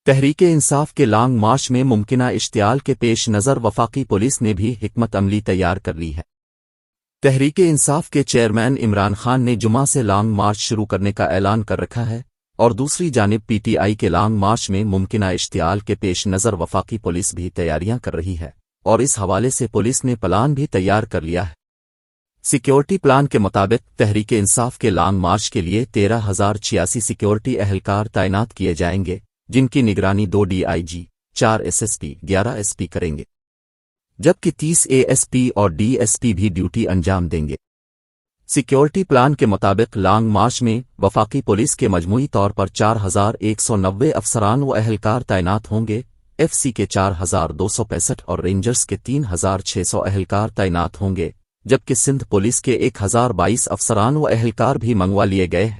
تحریک انصاف کے long march میں ممکنہ اشتعال کے پیش نظر وفاقی پولیس نے بھی حکمت عملی تیار کر لی ہے۔ تحریک انصاف کے چیئرمین عمران خان نے جمعہ سے لانگ مارچ شروع کرنے کا اعلان کر رکھا ہے، اور دوسری جانب پی ٹی آئی کے لانگ مارچ میں ممکنہ اشتعال کے پیش نظر وفاقی پولیس بھی تیاریاں کر رہی ہے، اور اس حوالے سے پولیس نے پلان بھی تیار کر لیا ہے۔ سیکیورٹی پلان کے مطابق تحریک انصاف کے لانگ مارچ کے لیے 13,086 سیکیورٹی اہلکار تعینات کیے جائیں گے، جن کی نگرانی 2 D I G, 4 S S P, 11 S P کریں گے، جبکہ 30 اے ایس پی اور ڈی ایس پی بھی ڈیوٹی انجام دیں گے۔ سیکیورٹی پلان کے مطابق لانگ مارچ میں وفاقی پولیس کے مجموعی طور پر 4,190 افسران و اہلکار تعینات ہوں گے، ایف سی کے 4,265 اور رینجرز کے 3,600 اہلکار تعینات ہوں گے، جبکہ سندھ پولیس کے 1,022 افسران و اہلکار بھی منگوا لیے گئے ہیں۔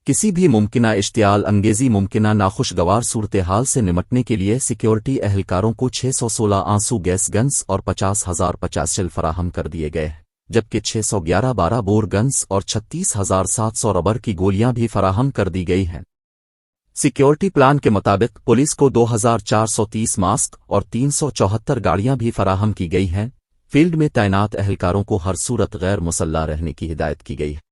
کسی بھی ممکنہ اشتعال انگیزی ممکنہ ناخوشگوار صورتحال سے نمٹنے کے لیے سیکیورٹی اہلکاروں کو 616 آنسو گیس گنز اور 50,050 شل فراہم کر دیے گئے ہیں، جبکہ 611 12 بور گنز اور 36,700 ربر کی گولیاں بھی فراہم کر دی گئی ہیں۔ سیکیورٹی پلان کے مطابق پولیس کو 2,430 ماسک اور 374 گاڑیاں بھی فراہم کی گئی ہیں۔ فیلڈ میں تعینات اہلکاروں کو ہر صورت غیر مسلح رہنے کی ہدایت کی گئی ہے۔